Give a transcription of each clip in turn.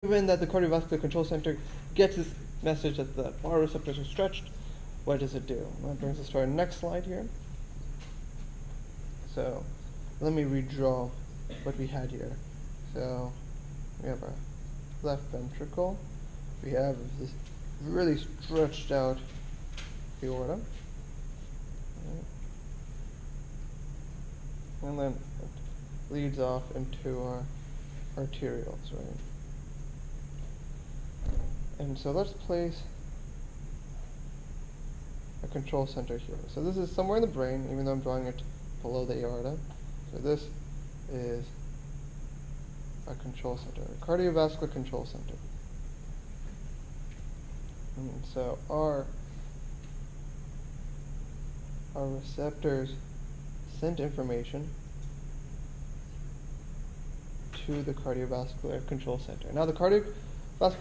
Given that the cardiovascular control center gets this message that the bar receptors are stretched, what does it do? That brings us to our next slide here. So let me redraw what we had here. So we have our left ventricle. We have this really stretched out aorta. Right. And then it leads off into our arterioles, right? And so let's place a control center here. So this is somewhere in the brain, even though I'm drawing it below the aorta. So this is a control center, a cardiovascular control center. And so our receptors send information to the cardiovascular control center. Now the cardiovascular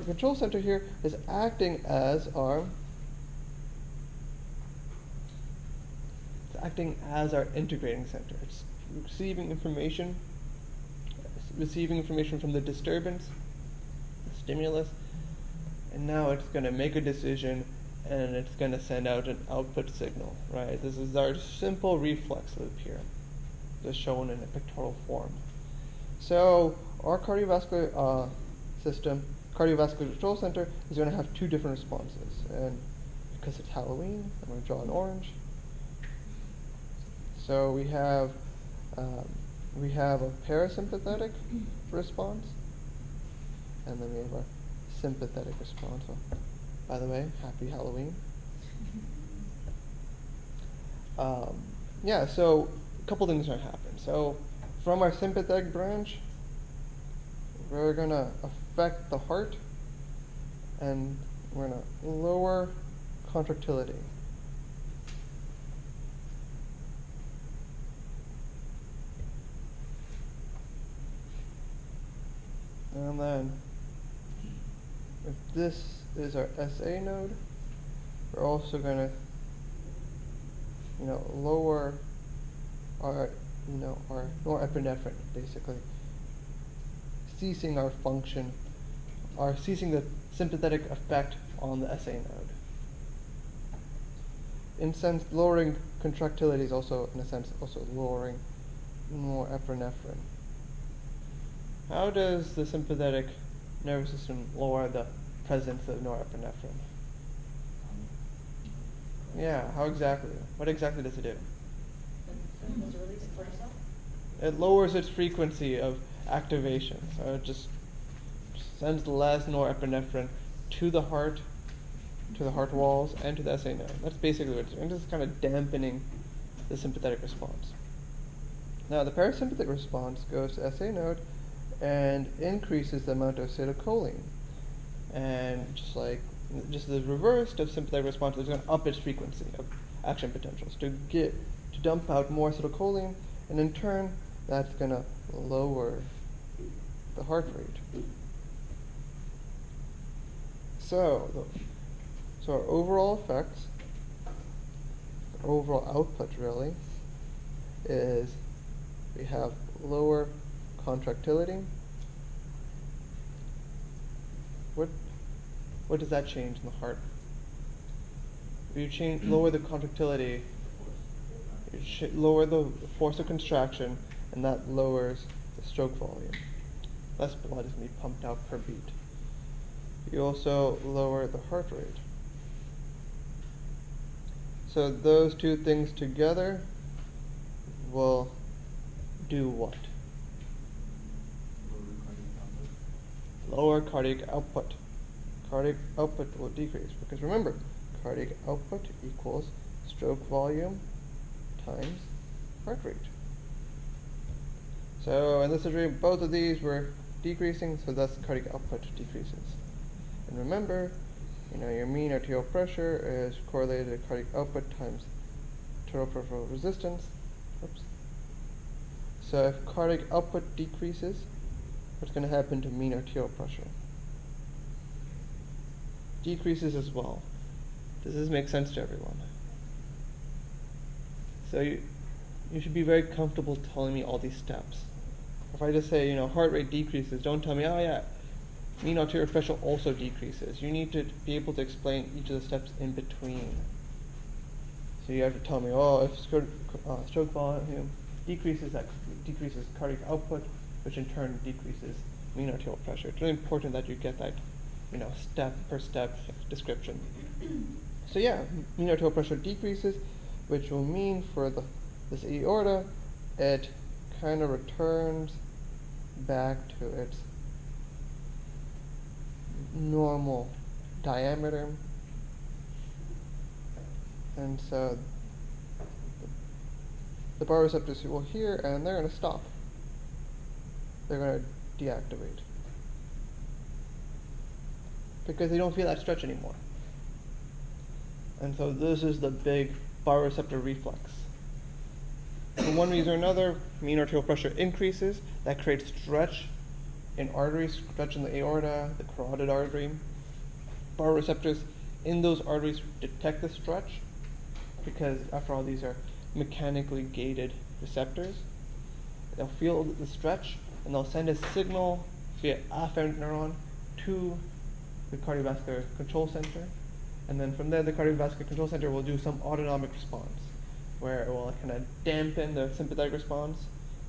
control center here is acting as our integrating center. It's receiving information from the disturbance, the stimulus, and now it's going to make a decision and it's going to send out an output signal, right? This is our simple reflex loop here, just shown in a pictorial form. So our cardiovascular cardiovascular control center is going to have two different responses. And because it's Halloween, I'm going to draw an orange. So we have a parasympathetic response, and then we have a sympathetic response. So, by the way, happy Halloween. Yeah, so a couple things are going to happen. So from our sympathetic branch, we're going to affect the heart, and we're going to lower contractility. And then, if this is our SA node, we're also going to, lower our norepinephrine, basically, ceasing our function, or ceasing the sympathetic effect on the SA node. In a sense, lowering contractility is also, in a sense, also lowering norepinephrine. How does the sympathetic nervous system lower the presence of norepinephrine? Yeah, how exactly? What exactly does it do? It lowers its frequency of activation. So it just sends less norepinephrine to the heart walls, and to the SA node. That's basically what it's doing. It's kind of dampening the sympathetic response. Now the parasympathetic response goes to SA node and increases the amount of acetylcholine. And just the reverse of sympathetic response is going to up its frequency of action potentials to dump out more acetylcholine, and in turn that's going to lower the heart rate. So our overall effects, overall output really, is we have lower contractility. What does that change in the heart? If you lower the contractility, you lower the force of contraction, and that lowers the stroke volume. Less blood is going to be pumped out per beat. You also lower the heart rate. So those two things together will do what? Lower cardiac output. Cardiac output will decrease, because remember, cardiac output equals stroke volume times heart rate. So in this situation, both of these were decreasing, so thus cardiac output decreases. And remember, your mean arterial pressure is correlated to cardiac output times total peripheral resistance. Oops. So if cardiac output decreases, what's going to happen to mean arterial pressure? Decreases as well. Does this make sense to everyone? So you should be very comfortable telling me all these steps. If I just say, heart rate decreases, don't tell me, oh yeah, mean arterial pressure also decreases. You need to be able to explain each of the steps in between. So you have to tell me, oh, if stroke volume decreases, that decreases cardiac output, which in turn decreases mean arterial pressure. It's really important that you get that, step per step description. So yeah, mean arterial pressure decreases, which will mean for this aorta, it kind of returns back to its normal diameter. And so the baroreceptors will hear, and they're going to stop. They're going to deactivate because they don't feel that stretch anymore. And so this is the big baroreceptor reflex. For one reason or another, mean arterial pressure increases. That creates stretch in arteries, stretch in the aorta, the carotid artery. Baroreceptors in those arteries detect the stretch because, after all, these are mechanically gated receptors. They'll feel the stretch, and they'll send a signal via afferent neuron to the cardiovascular control center. And then from there, the cardiovascular control center will do some autonomic response, where it will kind of dampen the sympathetic response,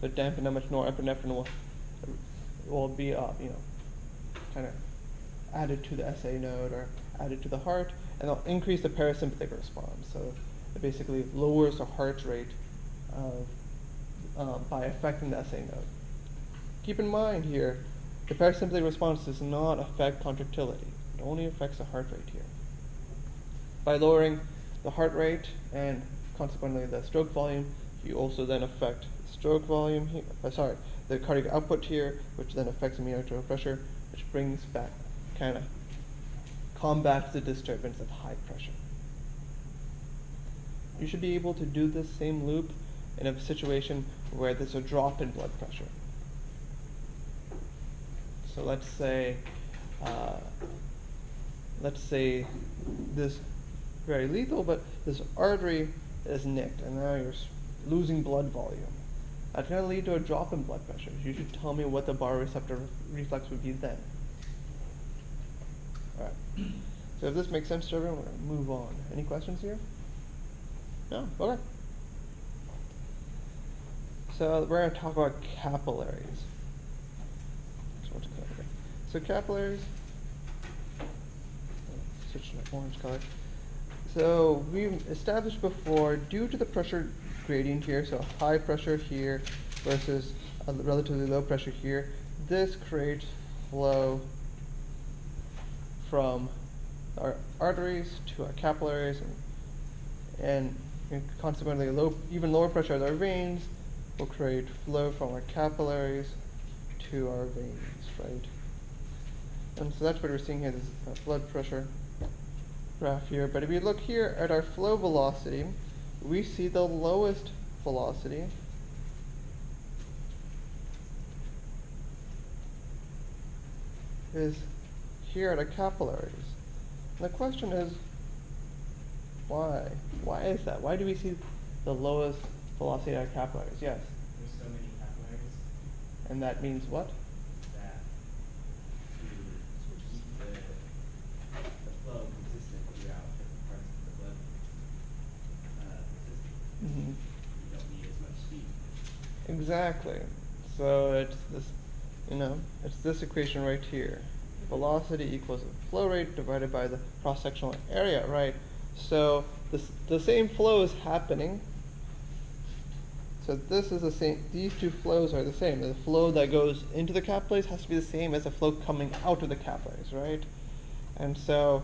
but dampen how much norepinephrine will be, kind of added to the SA node or added to the heart, and they'll increase the parasympathetic response. So it basically lowers the heart rate by affecting the SA node. Keep in mind here, the parasympathetic response does not affect contractility. It only affects the heart rate here. By lowering the heart rate and consequently the stroke volume, you also then affect stroke volume here, the cardiac output here, which then affects the mean arterial pressure, which brings back, kind of combats the disturbance of high pressure. You should be able to do this same loop in a situation where there's a drop in blood pressure. So let's say this very lethal, but this artery is nicked, and now you're losing blood volume. That's going to lead to a drop in blood pressure. You should tell me what the baroreceptor reflex would be then. All right. So if this makes sense to everyone, we're going to move on. Any questions here? No? Okay. So we're going to talk about capillaries. So capillaries, switch to orange color. So we've established before, due to the pressure gradient here, so high pressure here versus a relatively low pressure here, this creates flow from our arteries to our capillaries, and consequently even lower pressure as our veins will create flow from our capillaries to our veins, right? And so that's what we're seeing here, this blood pressure graph here. But if you look here at our flow velocity, we see the lowest velocity is here at our capillaries. And the question is, why? Why is that? Why do we see the lowest velocity at our capillaries? Yes? There's so many capillaries. And that means what? That to keep the flow consistent throughout different parts of the blood system, Mm-hmm. you don't need as much speed. Exactly. So it's this, it's this equation right here. Velocity equals the flow rate divided by the cross-sectional area, right? So the same flow is happening. So this is the same. These two flows are the same. The flow that goes into the capillaries has to be the same as the flow coming out of the capillaries, right? And so,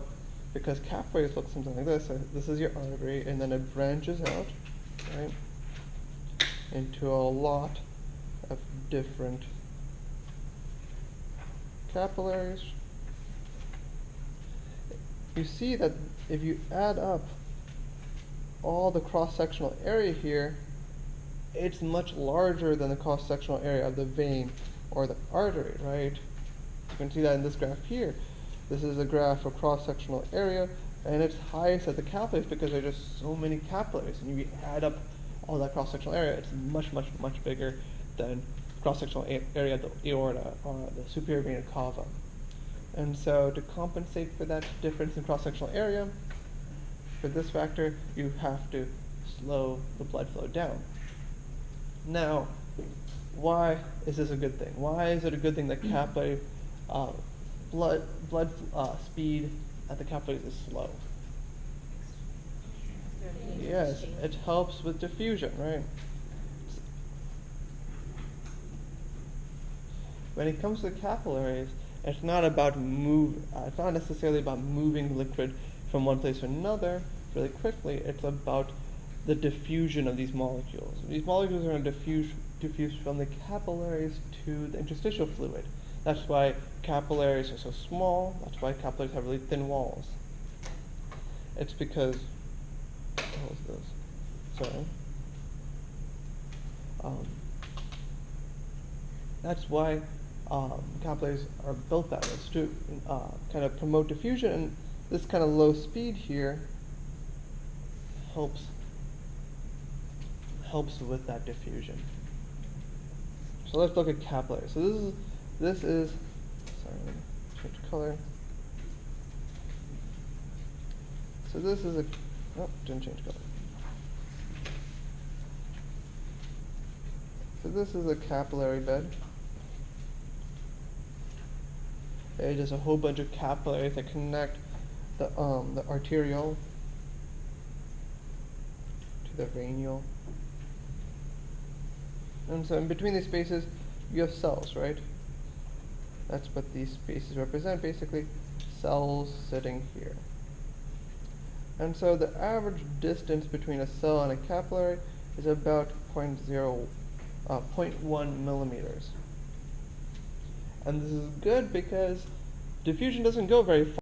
because capillaries look something like this, so this is your artery, and then it branches out, right, into a lot of different capillaries. You see that if you add up all the cross-sectional area here, it's much larger than the cross-sectional area of the vein or the artery, right? You can see that in this graph here. This is a graph of cross-sectional area, and it's highest at the capillaries because there are just so many capillaries. And you add up all that cross-sectional area, it's much, much, much bigger than cross-sectional area of the aorta or the superior vena cava. And so to compensate for that difference in cross-sectional area, for this factor, you have to slow the blood flow down. Now, why is this a good thing? Why is it a good thing that capillary blood speed at the capillaries is slow? Yes, it helps with diffusion, right? When it comes to the capillaries, it's not necessarily about moving liquid from one place to another really quickly. It's about the diffusion of these molecules. These molecules are going to diffuse from the capillaries to the interstitial fluid. That's why capillaries are so small. That's why capillaries have really thin walls. It's because, what was this? Sorry. That's why capillaries are built that way. It's to kind of promote diffusion, and this kind of low speed here helps with that diffusion. So let's look at capillaries. So this is sorry, let me change color. So this is didn't change color. So this is a capillary bed. It is a whole bunch of capillaries that connect the arteriole to the venial. And so in between these spaces, you have cells, right? That's what these spaces represent, basically cells sitting here. And so the average distance between a cell and a capillary is about 0.1 millimeters. And this is good because diffusion doesn't go very far.